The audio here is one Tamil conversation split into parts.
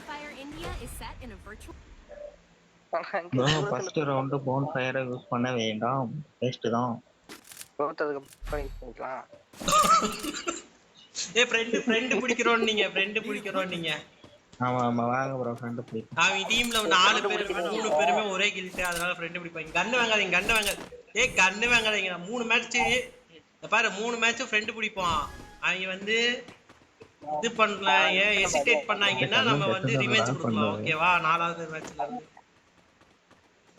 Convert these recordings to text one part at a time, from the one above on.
Bonfire India is set in a virtual. Bro first round போன் ஃபயரை யூஸ் பண்ண வேண்டாம், வேஸ்ட் தான். தோத்ததுக்கு அப்புறம் யூஸ் பண்ணிக்கலாம். ஃப்ரெண்ட் பிடிக்கிறோம் நீங்க, ஃப்ரெண்ட் பிடிக்கிறோம் நீங்க. ஆமா ஆமா வாங்க ப்ரோ ஃப்ரெண்ட் பிடிக்கும். அவன் டீம்ல 4 பேர் 3 பேருமே ஒரே கில்ட், அதனால ஃப்ரெண்ட் பிடிப்பாங்க. கன்னு வாங்காதீங்க, கன்னு வாங்க. கன்னு வாங்காதீங்க. 3 மேட்ச் பாரு, 3 மேட்ச் ஃப்ரெண்ட் பிடிப்போம். அவங்க வந்து இது பண்ணலாம், ஹெசிடேட் பண்ணாங்கன்னா நம்ம வந்து ரிவெஞ்ச் கொடுக்கலாம். ஓகேவா? 4வது மேட்ச்ல இருந்து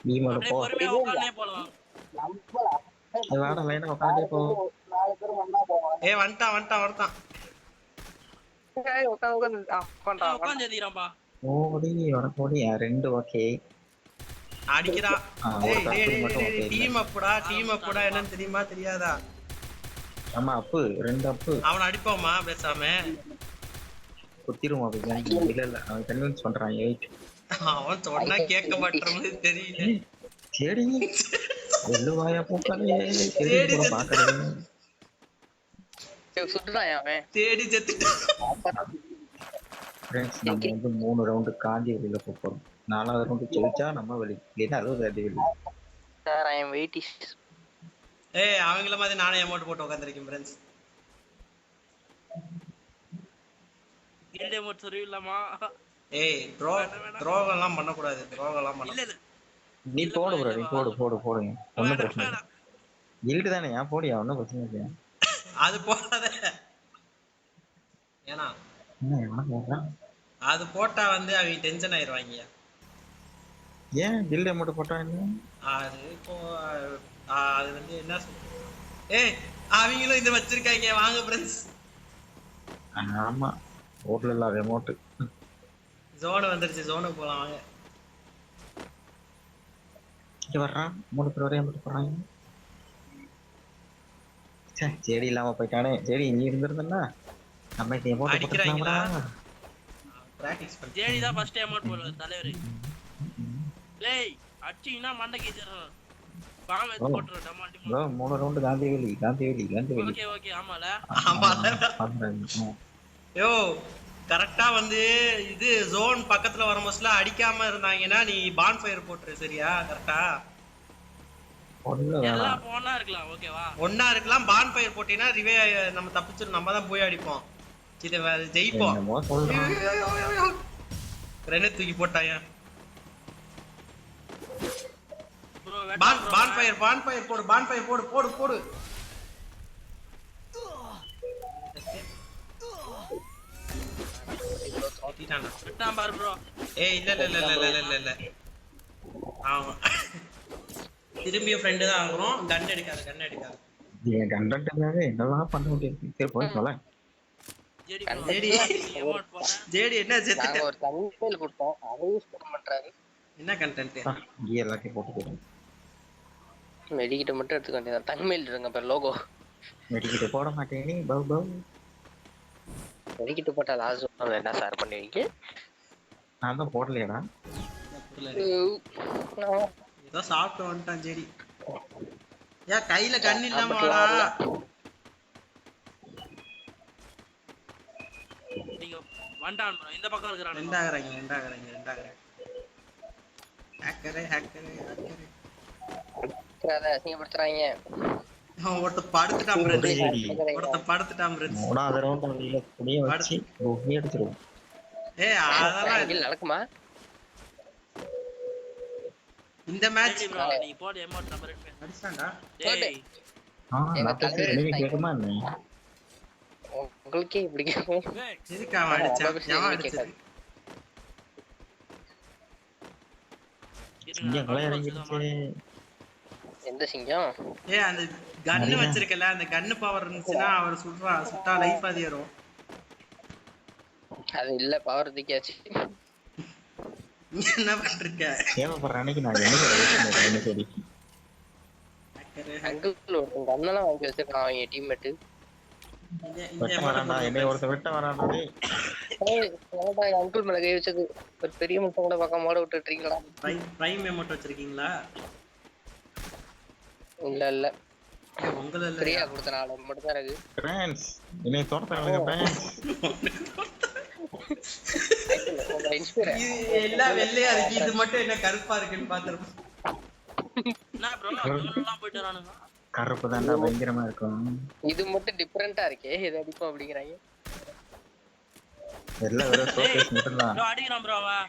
டீமோட போ. பொறுமையா உட்கார்ந்தே போலாம். வாடா லைனா உட்கார்ந்தே போ. 4 பேர் வந்தா போவாங்க. வந்துட்டான். உட்கார்ந்து ஏறிறான்பா. ஓடி வரப்போடி 2 ஓகே. அடிக்கிறான். டீம் அப்புடா என்னன்னு தெரியுமா தெரியாதா? ஆமா அப்பு 2 அப்பு. அவனை அடிப்போமா பேசாம? குத்திருமா இல்ல அவன் கன்வின்ஸ் பண்றான். 8 அவன் சொன்னா கேட்க மாட்டேறது தெரியல. சரி எல்லுவாயா போக்கலே சரி கூட பாக்கறேன். சுட்டுறான் அவன். தேடி செத்துட்டான். ஃப்ரெண்ட்ஸ் நம்ம வந்து 3 ரவுண்ட் காந்தி வெளியில போறோம். 4வது ரவுண்ட் ஜெயிச்சா நம்ம வெளிய, இல்லனா அது அடி வெளிய. Sir I am wait. அவங்கள மாதிரி நானே அமௌண்ட் போட்டு உட்கார்ந்திருக்கேன் ஃப்ரெண்ட்ஸ். கில்ட் அமௌண்ட் சொல்லிடலாமா? துரோகம்லாம் பண்ணக்கூடாது. இல்ல நீ போடு ப்ரோ, நீ போடுங்க. ஒண்ணும் பிரச்சனை இல்ல. கில்ட் தானே, ஏன் போடியா, ஒண்ணும் பிரச்சனை இல்ல. அது போடாத. ஏனா அது போட்டா வந்து அவங்க டென்ஷன் ஆயிருவாங்க. ஏன் கில்ட் அமௌண்ட் போட்டா என்ன? அது இப்போ அது வந்து என்ன சொல்றது? அவங்களும் இந்த வச்சிருக்காங்க. வாங்க ஃப்ரெண்ட்ஸ். ஆமா ஓட்ல ரிமோட் ஜோன் வந்துருச்சு, ஜோனுக்கு போலாம் வாங்க. இங்க வர்றான் 3 பேர் ஒரே மட்டும் போறாங்க. ஜேடி இல்லாம போயிட்டானே. ஜேடி நீ இருந்திருந்தா நம்ம இதை போட்டு அடிக்கறாங்களா? பிராக்டீஸ் பண்ணு. ஜேடி தான் ஃபர்ஸ்ட் அமௌண்ட் போடுற தலைவர். டேய் அடிச்சினா மண்டைக்கு ஏறணும். பாம் எடுத்து போட்றோம் டமாண்டி. ப்ரோ 3 ரவுண்ட் காந்தி வெளி. ஓகே ஆமால. யோ கரெக்டா வந்து இது ஜோன் பக்கத்துல வரும்போதுல அடிக்காம இருந்தாங்கன்னா நீ பான் ஃபயர் போட்டுரு. சரியா? கரெக்டா எல்லாம் போனா இருக்கலாம். ஓகேவா? ஒண்ணா இருக்கலாம். பான் ஃபயர் போட்டினா ரிவே நம்ம தப்பிச்சிரும். நம்ம தான் போய் அடிப்போம். இது ஜெயிப்போம். ரெனே தூக்கி போட்டாயா? பான் ஃபயர் போடு. விட்டான் பாரு ப்ரோ. இல்ல ஆமா திரும்பியும் ஃப்ரெண்ட் தான் ஆகுறோம். கன் எடுக்காத. ஏன் கண்டன்ட்னாவே என்னலாம் பண்ண முடியாது. சரி போய் சொல்ல. ஜேடி என்ன செத்துட்ட? நாங்க ஒரு தங்கவேல் கொடுத்தோம், அதை யூஸ் பண்ண மாட்டாரு. என்ன கண்டென்ட்? கீ எல்லாத்தையும் போட்டு போறோம். மெடிக்கிட்ட மட்டும் எடுத்துக்க வேண்டியதான். தங்கமேல் இருங்க பேர் லோகோ. மெடிக்கிட்ட போட மாட்டேன் நீ பௌ. மெடிக்கிட்ட போட்டா லாஸ்ட் என்ன சார் பண்ணுவீங்க? நான் தான் போடலையடா. ஏதோ சாப்பிட்டு வந்துட்டான் ஜேடி. ஏன் கையில கன் இல்லாம வாடா. நீங்க வண்டான் ப்ரோ இந்த பக்கம் இருக்கறானே. ரெண்டாகறாங்க. ஹேக்கரே. அத அசிங்கப்படுத்துறாங்க. அவன் ஒருத்த படுத்துட்டான் ஃப்ரெண்ட். ஓடா அத ரவுண்ட் வெளியில புடிய வச்சு ஓகே எடுத்துறோம். அதெல்லாம் இல்ல நடக்குமா? இந்த மேட்ச் நீ போடு அமௌண்ட் நம்பர் அடிச்சான்டா. டேய் நான் பேசுறது கேக்குமா என்ன? உங்களுக்கே இப்படி கேக்கும். எதுக்கு அவன் அடிச்சான்? இங்க கொலை இறங்கிடுச்சு. எந்த சிங்கம்? அந்த கன்னு வச்சிருக்கல, அந்த கன்னு பவர் இருந்துச்சுன்னா அவர் சுட்டா லைஃப் அதிகரும். அது இல்ல பவர் தூக்கியாச்சு. என்ன பண்றீங்க? ஏமாப்படுற அன்னைக்கு நான் என்ன சரி அங்கிள் ஒருத்தன் கண்ணெல்லாம் வாங்கி வச்சிருக்கான் அவங்க டீம்மேட்டு. என்னை ஒருத்தன் வெட்ட வரான்டா. அங்கிள் மேல கை வச்சது ஒரு பெரிய முட்டம் கூட பக்கம் மாட விட்டுட்டு இருக்கீங்களா? பிரைம் அமௌண்ட் வச்சிருக்கீங்களா? இல்ல உங்கள இல்ல ஃப்ரீயா கொடுத்தனால மட்டும் தான் இருக்கு. ஃப்ரெண்ட்ஸ் என்னை தோட்டறங்க ஃப்ரெண்ட்ஸ். இது எல்லாம் வெள்ளையா இருக்கு, இது மட்டும் என்ன கருப்பா இருக்குன்னு பாத்துருப்போம். என்ன ப்ரோ எல்லாம் போயிட்டு வரானுங்க. கருப்பு தான்டா பயங்கரமா இருக்கும். இது மட்டும் டிஃபரெண்டா இருக்கே, இது அடிப்போம் அப்படிங்கிறாங்க. எல்லாம் வெறும் ஷோகேஸ் மட்டும் தான். ப்ரோ அடிக்கிறான் ப்ரோ அவன்.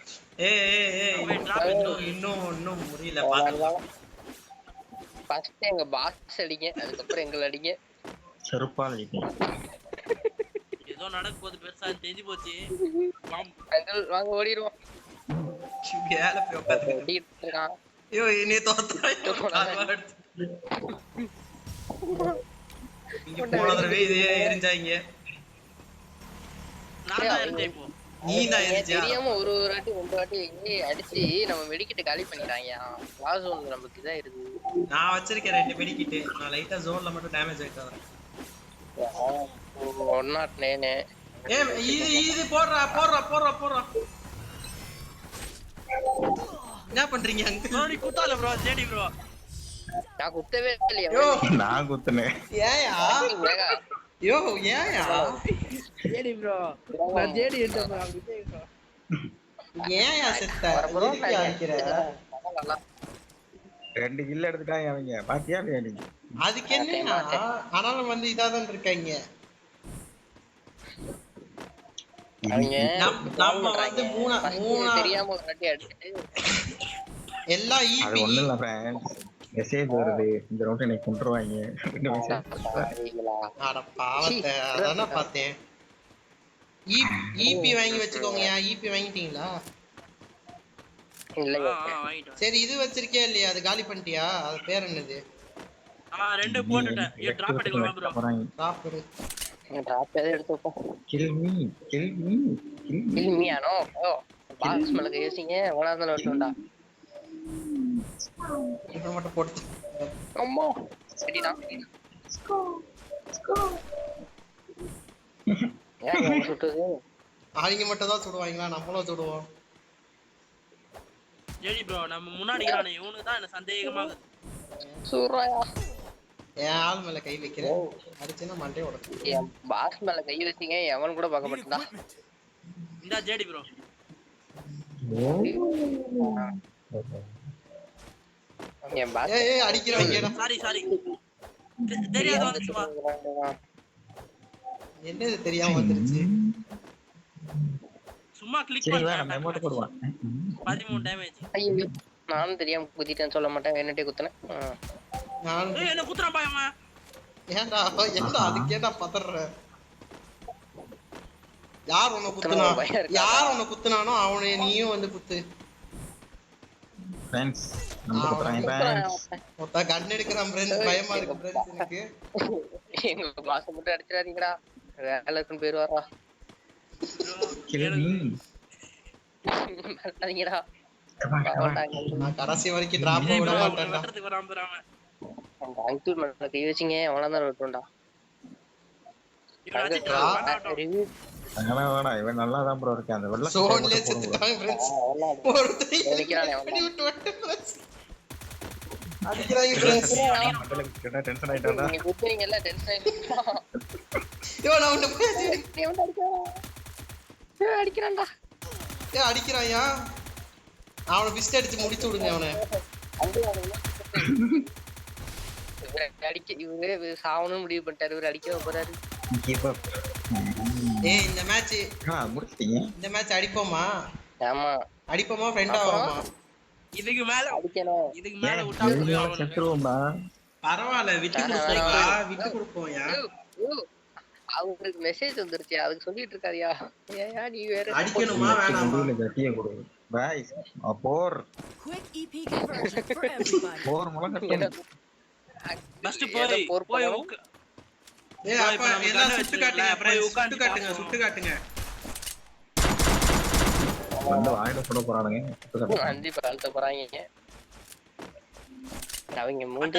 ஏய் drop இன்னும் முடியல பாக்கலாம். ஃபர்ஸ்ட் எங்க பாஸ் அடிங்க, அதுக்கப்புறம் எங்களை அடிங்க. செருப்பால் அடிப்பேன். ஏதோ நடக்க போகுது பெருசா தெரிஞ்சு போச்சு. அங்கிள் வாங்க ஓடிடுவோம். வேலை போய் உட்காந்து ஓடிட்டு இருக்கான். ஐயோ என்னைய தோத்தா இங்க போன தடவை இதே எரிஞ்சாங்க. நான் தான் இருந்தேன் இப்போ. நீ தான் எரிஞ்சா தெரியாம ஒரு வாட்டி 2 வாட்டி அடிச்சு நம்ம வெடிக்கிட்டு காலி பண்ணிட்டாங்க. லாஸ் ஒன்று நமக்கு இதா இருக்கு. நான் வச்சிருக்கேன் 2 வெடிக்கிட்டு. நான் லைட்டா ஜோன்ல மட்டும் டேமேஜ் ஆயிட்டு வரேன். 109. இது போடுறா. என்ன பண்றீங்க அங்க? ப்ரோ நீ குத்தால ப்ரோ ஜேடி ப்ரோ. நான் குத்தவே இல்லையா? நான் குத்துனேன். ஏயா யோ ஏயா ஜேடி ப்ரோ நான் ஜேடி எடுத்தேன் அப்படியே ப்ரோ. ஏயா செத்த எதுக்கு அடிக்கிற? 2 கில் எடுத்துட்டாங்க அவங்க. பாத்தியா இல்லையா நீ? அதுக்கு என்ன ஆனாலும் வந்து இதாதான் இருக்காங்க. அவங்க நம்ம வந்து மூணா தெரியாம ஒரு வாட்டி அடிச்சிட்டு எல்லாம் அது ஈபி ஒண்ணும் இல்ல ஃப்ரெண்ட்ஸ். மெசேஜ் வருது, இந்த ரவுண்ட் எனக்கு கொண்டுருவாங்க. 2 மெசேஜ். அட பாவத்தை அதானே பார்த்தேன். ஈபி வாங்கி வச்சுக்கோங்கயா. ஈபி வாங்கிட்டீங்களா? இல்லையா? வாங்கிட்டேன். சரி இது வச்சிருக்கே இல்லையா? அது காலி பண்ணிட்டியா? அது பேர் என்னது? 2 போட்டுட்டேன். ஏ டிராப் அடிக்கலாம் ப்ரோ. டிராப்பர் டிராப் ஏதோ எடுத்துப்போம். Kill me. இல்லையானோ பாக்ஸ் மேல யோசிங்க. ஒண்ணாவது வரட்டும்டா. இப்ப மட்டும் போட்டு அம்மா சரிடா. ஏன் சுட்டுது? அவங்க மட்டும் தான் சுடுவாங்களா? நம்மளும் சுடுவோம். ஜேடி ப்ரோ நம்ம முன்னாடி இருக்கானே இவனுக்கு தான் என்ன சந்தேகமாகுது. சூறாயா என் ஆள் மேல கை வைக்கிறேன். அடிச்சுன்னா மண்டே உடச்சு. என் பாஸ் மேல கை வச்சீங்க எவன் கூட பார்க்க மாட்டேன்டா. இந்த ஜேடி ப்ரோ என் பாஸ் ஏய் அடிக்கிறவங்கடா. சாரி தெரியாத வந்துச்சுமா. என்னது தெரியாம வந்துருச்சு? சும்மா கிளிக் சரி வா பண்ணா நம்ம அமௌண்ட் போடுவோம். 13 டேமேஜ். ஐயோ நானும் தெரியாம குத்திட்டேன்னு சொல்ல மாட்டேன். என்னட்டே குத்துனேன். நான் ஏய் என்ன குத்துறான் பாயமா. ஏன்டா அதுக்கு ஏன்டா பதற? யார் உன்னை குத்துனானோ அவனை நீயும் வந்து குத்து. ஃப்ரெண்ட்ஸ் நம்ம குத்துறாங்க ஃப்ரெண்ட்ஸ். மொத்த கன் எடுக்கறான் ஃப்ரெண்ட்ஸ். பயமா இருக்கு ஃப்ரெண்ட்ஸ் எனக்கு. எங்க பாஸ் மட்டும் அடிச்சிடாதீங்கடா. வேலை இருக்குன்னு பேர் வரா. Kill me. அடிங்கடா. நான் கடைசி வரைக்கும் டிராப் விட மாட்டேன்டா. வெட்டறதுக்கு வராம போறாம. அந்த அங்கிள் மேல கை வச்சீங்க எவனா வரட்டும்டா. வேணா இவன் நல்லா தான் ப்ரோ இருக்கான். அந்த வெள்ள சோன்ல செத்துட்டாங்க ஃப்ரெண்ட்ஸ். ஒருத்தன் அடிக்கிறாங்க ஃப்ரெண்ட்ஸ். மண்டல டென்ஷன் ஆயிட்டாடா. நீங்க குத்துறீங்கல்ல டென்ஷன் ஆயிடுச்சா? இவன் அவன போய் அடிக்கிறான்டா. அடிக்கிறாயா? அவனை பிஸ்ட் அடிச்சு முடிச்சு விடுங்க அவனை. அடிக்க இவரு சாவணும் முடிவு பண்ணிட்டாரு. இவரு அடிக்க போறாரு. ஏய் இந்த மேட்ச் முடிச்சிட்டீங்க. இந்த மேட்ச் அடிப்போமா? ஆமா அடிப்போமா ஃப்ரெண்ட் ஆவோமா? இதுக்கு மேல அடிக்கணும். இதுக்கு மேல விட்டா செத்துருவோமா? பரவாயில்ல விட்டு கொடுப்போம்யா. அவங்களுக்கு மெசேஜ் வந்துருச்சு. அதுக்கு சொல்லிட்டு இருக்காதியா? ஏயா நீ வேற அடிக்கணுமா வேணாமா? கட்டிய கொடு गाइस போர் Quick EP conversion for everybody. போர் முளங்கட்ட ஃபர்ஸ்ட் போய் ஏய் அப்பா எல்லாம் சுட்டு காட்டுங்க அப்புறம் சுட்டு காட்டுங்க வந்து வாயில போட போறானுங்க சுட்டு காட்டுங்க அந்தி பால்ட்ட போறாங்க அவங்க மூணு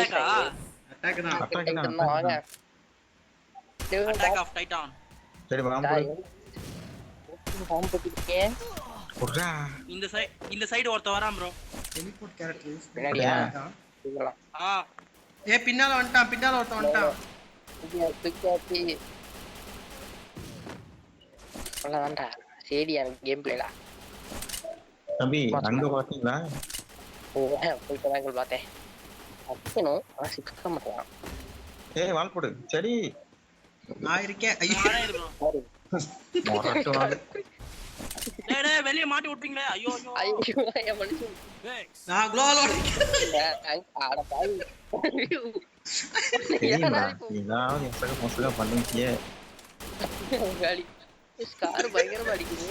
அட்டாக் தான் வாங்க அட்டாக் ஆஃப் டைட்டான் சரி வாங்க ஃபார்ம் பண்ணிட்டே புறா இந்த சைடு ஒருத்த வரான் bro டெலிபோர்ட் கேரக்டர் யூஸ் பின்னாடியா ஆ ஏய் பின்னால ஒருத்த வந்துட்டான் பிக்காத்தி அவ்வளவுதான்டா சரியா கேம் பிளேடா தம்பி அங்க பாத்தீங்களா போயிட்டு தான் பார்த்தேன் அடிக்கணும் ஆனா சிக்க மாட்டேன் ஏய் வால் போடு சரி நான் இருக்கேன் ஐயோ நானே இருக்கணும். மொரட்டு வால் டேய் டேய் வெளிய மாட்டி விட்டீங்களே. ஐயோ ஐயோ. ஐயோ என் மனுஷன் நான் குளோவால் ஆட பாவி தெரியுமா ஏதாவது எசக மொசகா பண்ணுவீங்க காலி ஸ்கார் பயங்கரமா அடிக்குது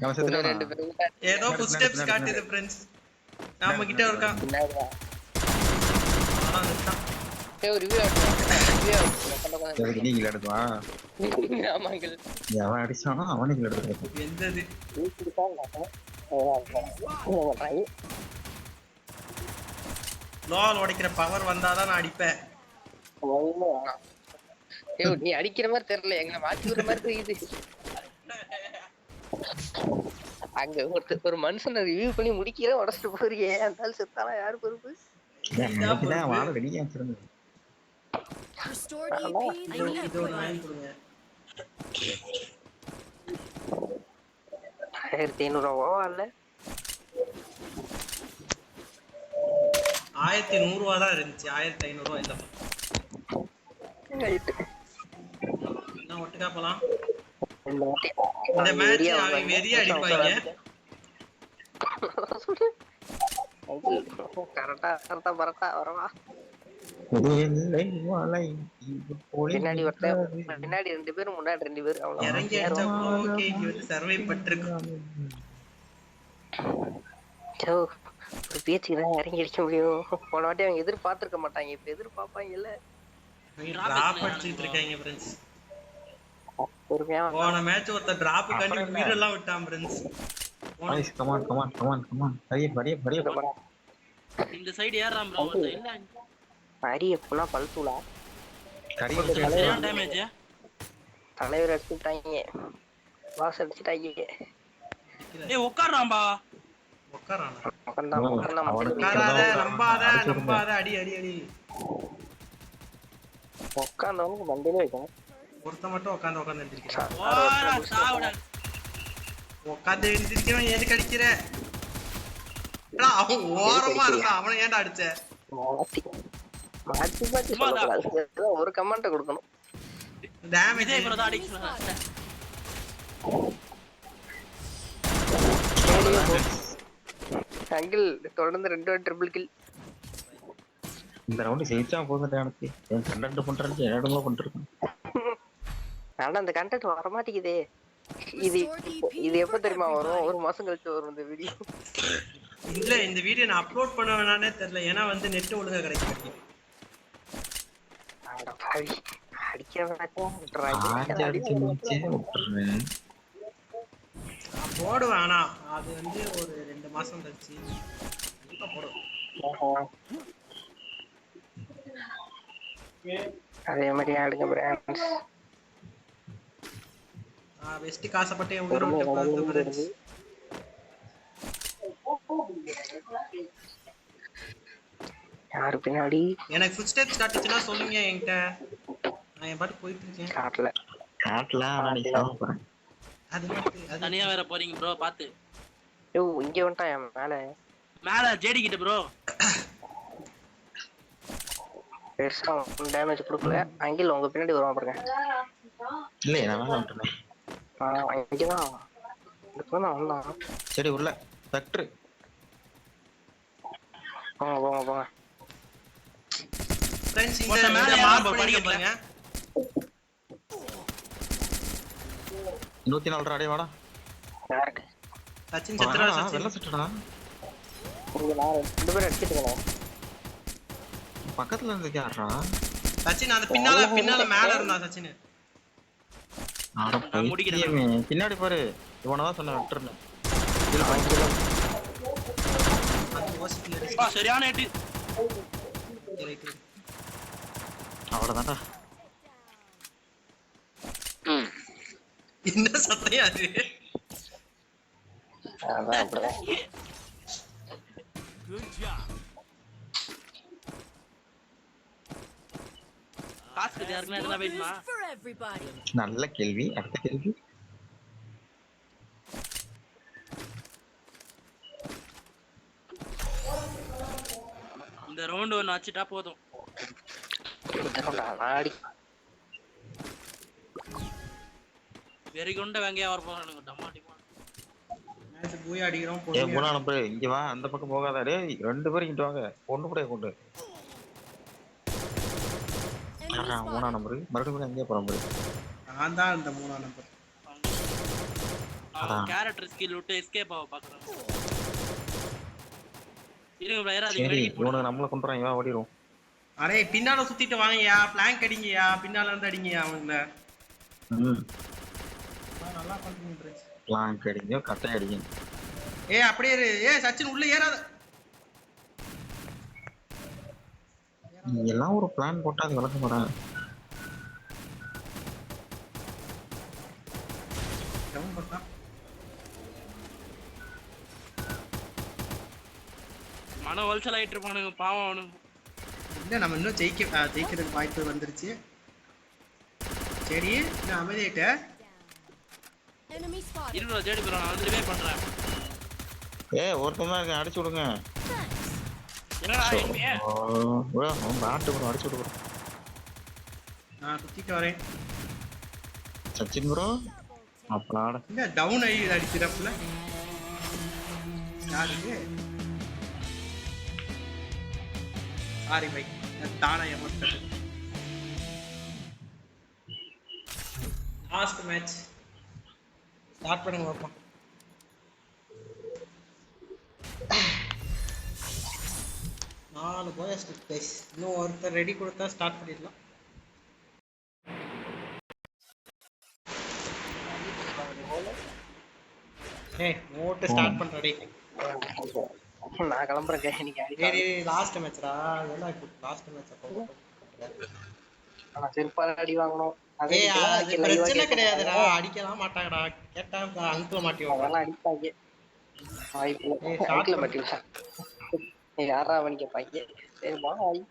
நம்ம செத்துட்டோம் ரெண்டு பேரும் ஏதோ ஃபுட் ஸ்டெப்ஸ் காட்டுது फ्रेंड्स நம்ம கிட்ட இருக்கான் பின்னாடி வா. ஆனா நிறுத்தான். ஏய் ஒரு ரிவ்யூ ஆட்டு எதுக்கு நீங்க எடுத்துவா ஆமாங்கள் எவன் அடிச்சானோ அவனுக்கு எடுத்து எந்தது குளோவால் உடைக்கிற பவர் வந்தாதான் நான் அடிப்பேன் ஏய் நீ அடிக்கிற மாதிரி தெரியல எங்களை மாத்தி விடுற மாதிரி தெரியுது அங்க ஒரு மனுஷனை ரிவ்யூ பண்ணி முடிக்கிற உடச்சிட்டு போறியே அந்த செத்தானா யாரு பொறுப்பு வாழ வெளியே வச்சிருந்தது Restored EP இது and இது ஒரு லைன் everybody. கொடுங்க 1500 ரூபாவா இல்ல 1100 ரூபா தான் இருந்துச்சு 1500 ரூபா இல்ல நான் ஒட்டுக்கா போலாம் இந்த மேட்ச் அவங்க வெறியா அடிப்பாங்க கரெக்டா பரட்டா வரவா இல்லை வாழை இது போல பின்னாடி ஒருத்தன் பின்னாடி 2 பேரும் முன்னாடி 2 பேரும் அவ்வளவு இறங்கி அடிச்சா ஓகே இங்க வந்து சர்வை பட்டிருக்கும் ஒரு பேச்சுக்கு தான் இறங்கி அடிக்க முடியும் போன வாட்டி அவங்க எதிர்பார்த்திருக்க மாட்டாங்க இப்ப எதிர்பார்ப்பாங்க இல்ல டிராப் அடிச்சிட்டு இருக்காங்க फ्रेंड्स பொறுமையா போன மேட்ச் ஒருத்த டிராப் கண்டி உயிரெல்லாம் விட்டான் friends Guys, come on. Hurry up. இந்த சைடு ஏறாம் ப்ரோ. இல்ல ஹரி எப்பனா பல்துலா கறி சரியான டேமேஜ். தலைவர் அடிச்சுட்டாங்க வாஸ் அடிச்சுட்டாங்க ஏய் உட்கார்றாம்பா. உட்காரானா அவனுக்கு நம்பாத அடி உட்காந்தவனுக்கு மண்டையில வைக்கணும் ஒருத்த மட்டும் உட்காந்து எந்திரிக்கிறான் ஓடா சாவுடா. உட்காந்து எந்திரிக்கிறவன் எதுக்கு அடிக்கிற அவன் ஓரமா இருந்தான் அவனை ஏன்டா அடிச்ச மாத்தி சொல்லக்கூடாது ஒரு கமெண்ட்டை கொடுக்கணும் டேமேஜ் இதே கூட தான் அடிக்கிறான். அங்கிள் தொடர்ந்து 2 ட்ரிபிள் கில் இந்த ரவுண்ட் ஜெயிச்சா போதும் எனக்கு என் கண்டென்ட் பண்றேன்னு என்னடா பண்ணிருக்கேன் ஆனா அந்த கண்டென்ட் வர மாட்டேங்குதே இது எப்ப தெரியுமா வரும் ஒரு மாசம் கழிச்சு வரும் இந்த வீடியோ இல்ல இந்த வீடியோ நான் அப்லோட் பண்ண வேணானே தெரியல ஏன்னா வந்து நெட் ஒழுங்கா கிடைக்க மாட்டேங்குது அட பாவி அடிக்கிற அடிச்சு முடிச்சே விட்டுறேன் நான் போடுவேன் ஆனா அது வந்து ஒரு 2 மாசம் கழிச்சு கண்டிப்பா போடுவேன் அதே மாதிரி ஆடுங்க பிராண்ட்ஸ் வெஸ்ட் காசப்பட்டு என் உயிரை விட்டு பார்த்து ஃப்ரெண்ட்ஸ் யாரு பின்னாடி எனக்கு ஃபுட் ஸ்டெப்ஸ் காட்டுச்சுன்னா சொல்லுங்க என்கிட்ட நான் என் பாட்டு போயிட்டு இருக்கேன் காட்டல ஆனா நீ சாவ போறேன் அது மட்டும் அது தனியா வேற போறீங்க ப்ரோ பாத்து. யோ இங்க வந்துட்டான் என் மேல ஜேடி கிட்ட ப்ரோ. பெருசா டேமேஜ் கொடுக்கல அங்கிள் உங்க பின்னாடி வருவான் பாருங்க இல்ல நான் வேலை விட்டுறேன் இங்கதான் இதுக்குதான் வந்தான் சரி உள்ள வெக்டர் போங்க ஃப்ரெண்ட்ஸ் ஒருத்த இந்த மேல மேல ஏறாம மார்க் பாருங்க. பண்ணிக்க பாருங்க 104 அடே வாடா யாருக்கு சச்சின் செத்துறா சச்சின் வெள்ள சட்டடா இங்க நான் 2 பேரும் அடிச்சிட்டு பக்கத்துல இருந்து யாரா சச்சின் அந்த பின்னால மேல இருந்தான் சச்சின் நான் முடிக்கிறேன். பின்னாடி பாரு இவனதான் சொன்ன வெக்டர்னு அந்த ஓசில பா சரியான ஹிட். அவ்வளவுதான்டா என்ன சத்தையா அது அதான் அப்படிதான் காசு யாருக்குன்னா எதனா வேணுமா? For everybody. நல்ல கேள்வி அடுத்த கேள்வி ரவுண்ட் 1 ஆச்சுட்டா போதும். ஆடி வெறி கொண்ட வெங்கையா வர போறானுங்க டமாட்டிமா. மேட்ச் போய் அடிக்கிறோம் ஏ பொறுமையா. மூணா நம்பர் இங்க வா, அந்த பக்கம் போகாத டேய், 2 பேரும் இங்கிட்டு வாங்க. கொண்டு கூட கொண்டு. Enemy மூணா spotted. நம்பர் மறுபடியும் எங்கே போற நம்பர்? நான் தான் அந்த 3ஆம் நம்பர். அதான். கேரக்டர் ஸ்கில் விட்டு எஸ்கேப் ஆக பாக்குறான். இருங்க ப்ரோ, அது சரி மெடிக்கெட் போடு. இவனுக்கு நம்மள கொண்டுறான், இவன் ஓடிரும். அடே பின்னால சுத்திட்டு வாங்கயா, பிளாங்க் அடிங்கயா, பின்னால இருந்து அடிங்கயா அவங்கள. நல்லா பண்றீங்க. பிளாங்க் அடிங்க, கட்டை அடிங்க. ஏய் அப்படியே இரு. ஏய் சச்சின் உள்ள ஏறாத. நீ எல்லாம் ஒரு பிளான் போட்டா அது வளர்க்க மாட்டாங்க. டவுன் பண்ணா. மன உளைச்சல் ஆயிட்டு இருப்பானுங்க பாவம் அவனுங்க. இல்ல நம்ம இன்னும் ஜெயிக்கிறதுக்கு வாய்ப்பு வந்துருச்சு. சரி நான் அமைதியாயிட்ட. Enemy spotted. இரு ப்ரோ, தேடி ப்ரோ, நான் வந்து ரிவைவ் பண்றேன். ஒருத்தன் தான் இருக்கு, அடிச்சு விடுங்க. Thanks. என்னடா எங்க அவன் பேட்டு ப்ரோ, அடிச்சு விடு ப்ரோ. நான் சுத்திட்டு வரேன். சச்சின் ப்ரோ அப்பலாட இல்ல டவுன் ஆகி அடிக்கிறப்பல யாருக்கு சாரி பை தானா எமோட் லாஸ்ட் மேட்ச் ஸ்டார்ட் பண்ணுங்க பாப்போம். நாலு போய் கைஸ், இன்னும் ஒருத்தர் ரெடி கொடுத்தா ஸ்டார்ட் பண்ணிடலாம். ஏய் ஓட்ட ஸ்டார்ட் பண்றடே. நான் கிளம்புறேன். இன்னைக்கு டேய் லாஸ்ட் மேட்ச்டா. எல்லாம் இப்போ லாஸ்ட் மேட்ச் அப்போ. நான் செருப்பால அடி வாங்கணும். ஏய் அது பிரச்சனை கிடையாதுடா, அடிக்கலாம் மாட்டாங்கடா. கேட்டா அங்கிள் மாட்டிவாங்க. அதெல்லாம் அடிப்பாங்க. வாய்ப்பு சாட்ல மாட்டிவா. யாரா வணிக பையன். சரி வா ஆயி.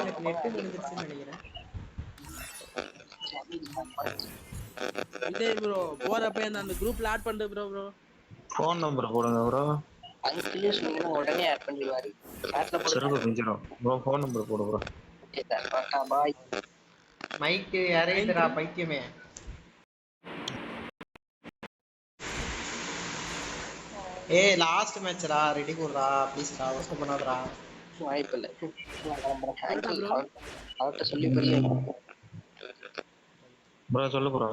எனக்கு நெட் விழுந்துருச்சுன்னு நினைக்கிறேன். இதே ப்ரோ போறப்ப அந்த குரூப்ல ஆட் பண்ணு ப்ரோ. ஃபோன் நம்பர் போடுங்க ப்ரோ. அங்கிள் சொன்னா உடனே ஆட் பண்ணிடுவாரு. சாட்ல போடு. சிறப்பு பிஞ்சிரும் ப்ரோ, ஃபோன் நம்பர் போடு ப்ரோ. டாடா பாய். மைக் யாரேடா பைத்தியமே. ஏய் லாஸ்ட் மேட்ச்டா, ரெடி குடுடா ப்ளீஸ்டா, வஸ்ட் பண்ணாதடா. வாய்ப்பு இல்ல. நான் கிளம்புறேன். அங்கிள் அவர்கிட்ட சொல்லி புரியுது. ப்ரோ சொல்லு ப்ரோ.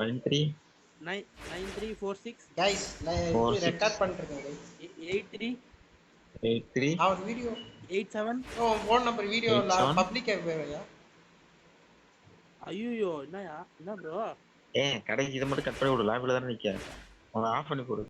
9346 गाइस நான் ரெக்கார்ட் பண்ணிருக்கேன் गाइस. 83 அவர் வீடியோ 87. ஓ ஃபோன் நம்பர் வீடியோ பப்ளிக் ஆகவேயா. ஐயோ என்னயா என்ன ப்ரோ? கடைக்கு இதை மட்டும் கட் பண்ணி விடு, லேப்ல தானே நிக்க. அவனை ஆஃப் பண்ணி போடு.